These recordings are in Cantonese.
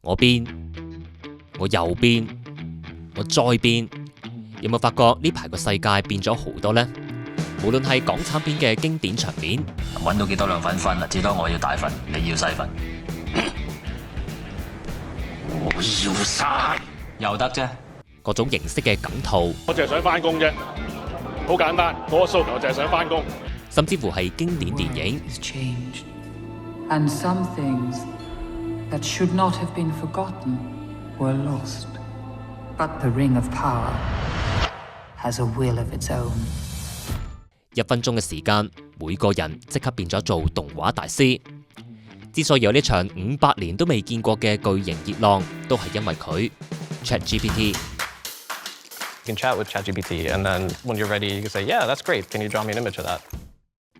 我變，我又變，我再變。有冇發覺呢排個世界變咗好多呢？無論係港產片嘅經典場面，揾到幾多兩份分啊？至多我要大份，你要細份。我要晒，又得啫。各種形式嘅梗圖，我淨係想返工啫，好簡單，我個訴求就係想返工。甚至乎係經典電影。And some things that should not have been forgotten were lost. But the Ring of Power has a will of its own. 1分鐘嘅時間，每個人即刻變咗做動畫大師。之所以有呢場500年都未見過嘅巨型熱浪，都係因為佢 ChatGPT。You can chat with ChatGPT, and then when you're ready, you can say, "Yeah, that's great. Can you draw me an image of that?"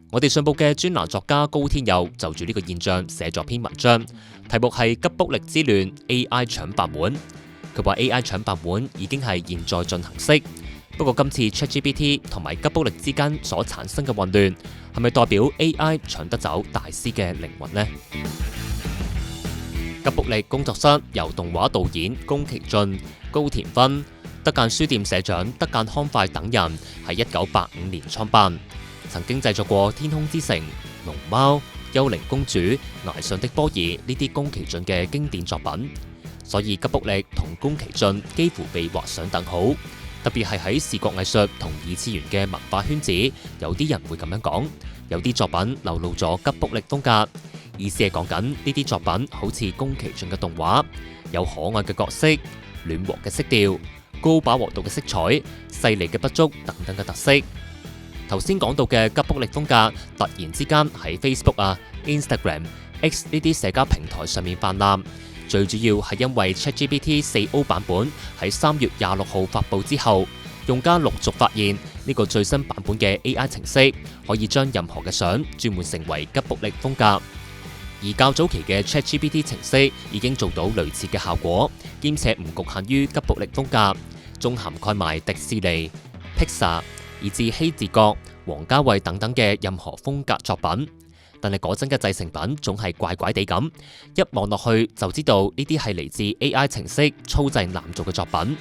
我哋信報嘅專欄作家高天佑就住呢個現象寫咗篇文章，題目係吉卜力之亂 AI 搶飯碗。佢話 AI 搶飯碗已經係現在進行式，不過今次 ChatGPT 同埋吉卜力之間所產生嘅混亂，係咪代表 AI 搶得走大師嘅靈魂呢？吉卜力工作室由動畫導演宮崎駿、高田勳、德間書店社長德間康快等人喺1985年創辦。曾經製作過《天空之城》、《龍貓》、《幽靈公主》、《崖上的波爾》呢啲宮崎駿嘅經典作品，所以吉卜力同宮崎駿幾乎被畫上等號。特別係喺視覺藝術同二次元嘅文化圈子，有啲人會咁樣講，有啲作品流露咗吉卜力風格，意思係講緊呢啲作品好似宮崎駿嘅動畫，有可愛嘅角色、暖和嘅色調、高飽和度嘅色彩、細膩嘅筆觸等等嘅特色。頭先講到嘅吉卜力風格，突然之間喺 Facebook、Instagram、X 呢啲社交平台上面泛濫，最主要係因為 ChatGPT 4O 版本喺3月26號發布之後，用家陸續發現呢個最新版本嘅 AI 程式可以將任何嘅相轉換成為吉卜力風格，而較早期嘅 ChatGPT 程式已經做到類似嘅效果，兼且唔局限於吉卜力風格，仲涵蓋埋迪士尼、Pixar，以至希治閣、王家衛等等嘅任何風格作品，但係嗰陣嘅製成品總係怪怪地咁，一望落去就知道呢啲係嚟自 AI 程式粗製濫造嘅作品。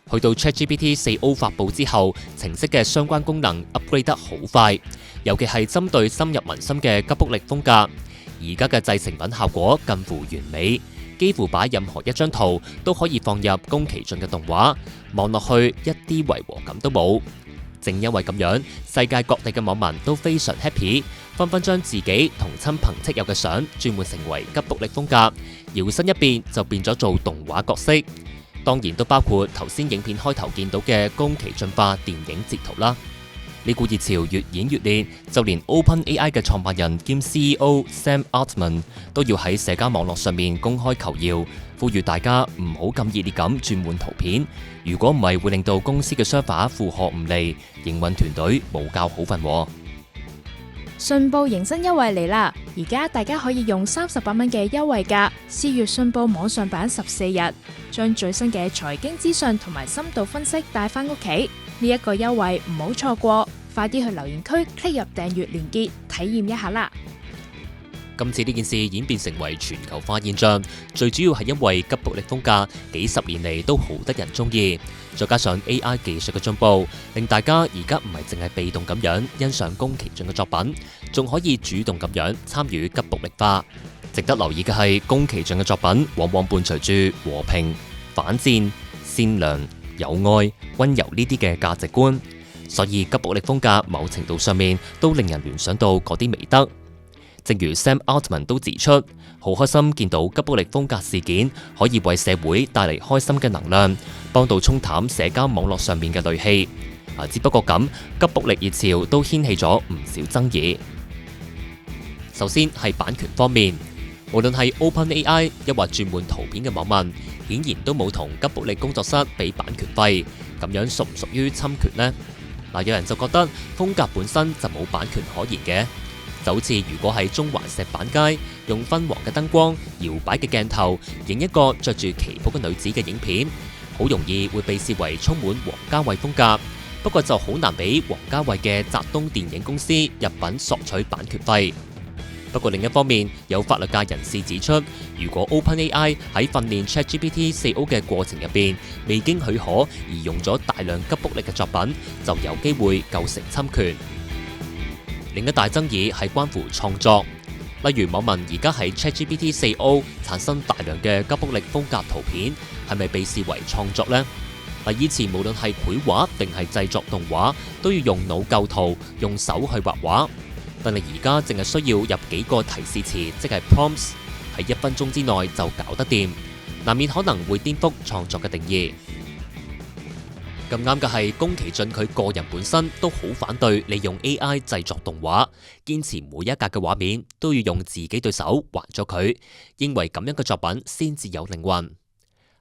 去到 ChatGPT 4O 發布之後，程式嘅相關功能 upgrade 得好快，尤其係針對深入民心嘅吉卜力風格，而家嘅製成品效果近乎完美，幾乎把任何一張圖都可以放入宮崎駿嘅動畫，望落去一啲違和感都冇。正因為咁樣，世界各地嘅網民都非常 happy， 紛紛將自己同親朋戚友嘅相轉換成為吉卜力風格，搖身一變就變咗做動畫角色。當然都包括頭先影片開頭見到嘅宮崎駿化電影截圖啦。呢股熱潮越演越烈，就連 OpenAI 嘅創辦人兼 CEO Sam Altman 都要喺社交網絡上面公開求饒，呼籲大家唔好咁熱烈咁轉換圖片，如果唔係會令到公司嘅 server 負荷唔嚟，營運團隊冇覺好份喎。信報迎新優惠嚟啦！而家大家可以用38蚊嘅優惠價試閱信報網上版14日，將最新嘅財經資訊同埋深度分析帶返屋企。呢一個優惠唔好錯過，快啲去留言區 click 入訂閱連結體驗一下啦！今次呢件事演變成為全球化現象，最主要係因為吉卜力風格幾十年嚟都好得人中意，再加上 AI 技術嘅進步，令大家而家唔係淨係被動咁樣欣賞宮崎駿嘅作品，仲可以主動咁樣參與吉卜力化。值得留意嘅係，宮崎駿嘅作品往往伴隨住和平、反戰、善良、有愛、溫柔呢啲嘅價值觀，所以吉卜力風格某程度上面都令人聯想到嗰啲美德。正如 Sam Altman 都指出，好開心見到吉卜力風格事件可以為社會帶嚟開心嘅能量，幫到沖淡社交網絡上面嘅戾氣。只不過咁，吉卜力熱潮都掀起咗唔少爭議。首先係版權方面，無論係 OpenAI 抑或轉換圖片嘅網民，顯然都冇同吉卜力工作室俾版權費，咁樣屬唔屬於侵權呢？有人就覺得風格本身就冇版權可言嘅。就好似如果喺中環石板街用昏黃嘅燈光、搖擺嘅鏡頭影一個着住旗袍嘅女子嘅影片，好容易會被視為充滿王家衛風格。不過就好難俾王家衛嘅澤東電影公司入稟索取版權費。不過另一方面，有法律界人士指出，如果 OpenAI 喺訓練 ChatGPT 4O 嘅過程入邊未經許可而用咗大量吉卜力嘅作品，就有機會構成侵權。另一大爭議係關乎創作，例如網民而家喺 ChatGPT 4O 產生大量嘅吉卜力風格圖片，係咪被視為創作呢？以前無論係繪畫定係製作動畫，都要用腦構圖，用手去畫畫。但係而家淨係需要入幾個提示詞，即係 prompts， 喺1分鐘之內就搞得掂，難免可能會顛覆創作嘅定義。咁啱嘅係，宮崎駿佢個人本身都好反對利用 AI 製作動畫，堅持每一格嘅畫面都要用自己對手畫咗佢，認為咁樣嘅作品先至有靈魂。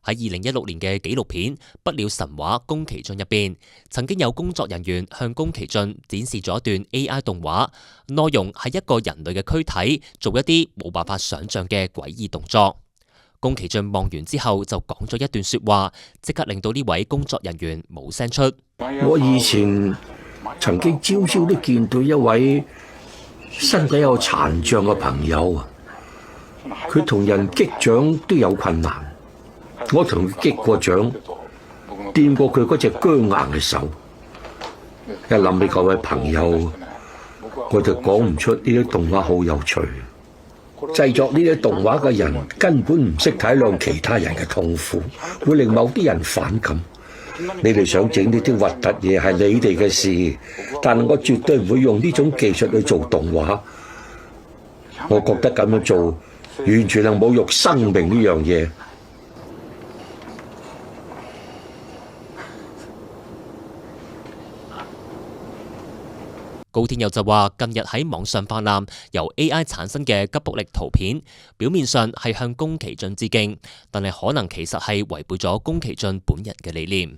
喺2016年嘅紀錄片《不了神話》宮崎駿入邊，曾經有工作人員向宮崎駿展示咗一段 AI 動畫，內容係一個人類嘅軀體做一啲冇辦法想象嘅詭異動作。宮崎駿望完之後就講咗一段說話，即刻令到呢位工作人員冇聲出。我以前曾經朝朝都見到一位身體有殘障嘅朋友啊，佢同人擊掌都有困難。我同佢擊過掌，掂過佢嗰隻僵硬嘅手。一諗起嗰位朋友，我就講唔出呢啲動畫好有趣。製作呢啲動畫嘅人根本唔識體諒其他人嘅痛苦，會令某啲人反感。你哋想整呢啲核突嘢係你哋嘅事，但我絕對唔會用呢種技術去做動畫。我覺得咁樣做完全係侮辱生命呢樣嘢。高天佑就話：近日喺網上泛濫由 AI 產生嘅吉卜力圖片，表面上係向宮崎駿致敬，但係可能其實係違背咗宮崎駿本人嘅理念。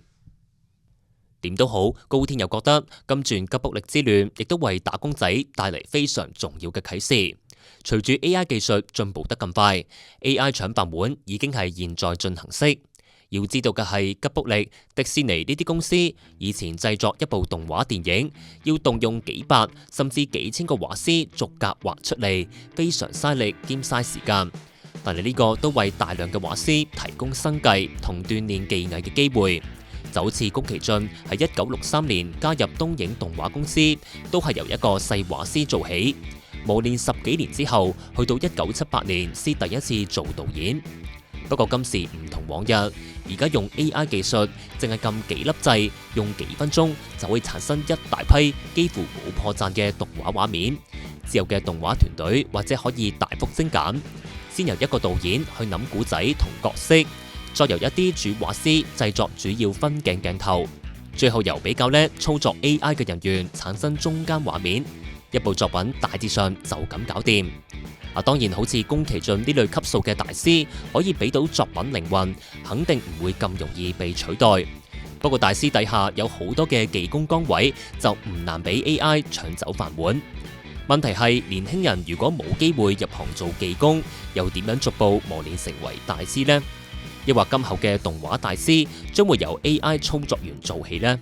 點都好，高天佑覺得今轉吉卜力之亂，亦都為打工仔帶嚟非常重要嘅啟示。隨住 AI 技術進步得咁快 ，AI 搶飯碗已經係現在進行式。要知道嘅係，吉卜力、迪士尼呢啲公司以前製作一部動畫電影，要動用幾百甚至幾千個畫師逐格畫出嚟，非常嘥力兼嘥時間。但係呢個都為大量嘅畫師提供生計同鍛煉技藝嘅機會。就好似宮崎駿喺1963年加入東映動畫公司，都係由一個細畫師做起，磨練10幾年之後，去到1978年先第一次做導演。不過今時唔同往日，而家用 AI 技術，淨係撳幾粒掣，用幾分鐘就會產生一大批幾乎冇破綻嘅動畫畫面。之後嘅動畫團隊或者可以大幅精簡，先由一個導演去諗故仔同角色，再由一啲主畫師製作主要分鏡鏡頭，最後由比較叻操作 AI 嘅人員產生中間畫面，一部作品大致上就咁搞掂。當然好似宮崎駿呢類級數嘅大師可以俾到作品靈魂，肯定唔會咁容易被取代。不過大師底下有好多嘅技工崗位，就唔難俾 AI 搶走飯碗。問題係年輕人如果冇機會入行做技工，又點樣逐步磨練成為大師呢？抑或今後嘅動畫大師將會由 AI 操作員做起呢？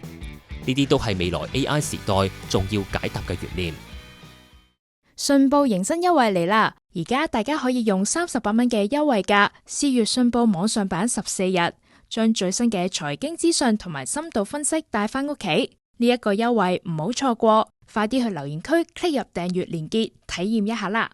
呢啲都係未來 AI 時代仲要解答嘅懸念。信報迎新優惠嚟啦！而家大家可以用38蚊嘅優惠價試閱信報網上版14日，將最新嘅財經資訊同埋深度分析帶返屋企。呢一個優惠唔好錯過，快啲去留言區 click 入訂閱連結體驗一下啦！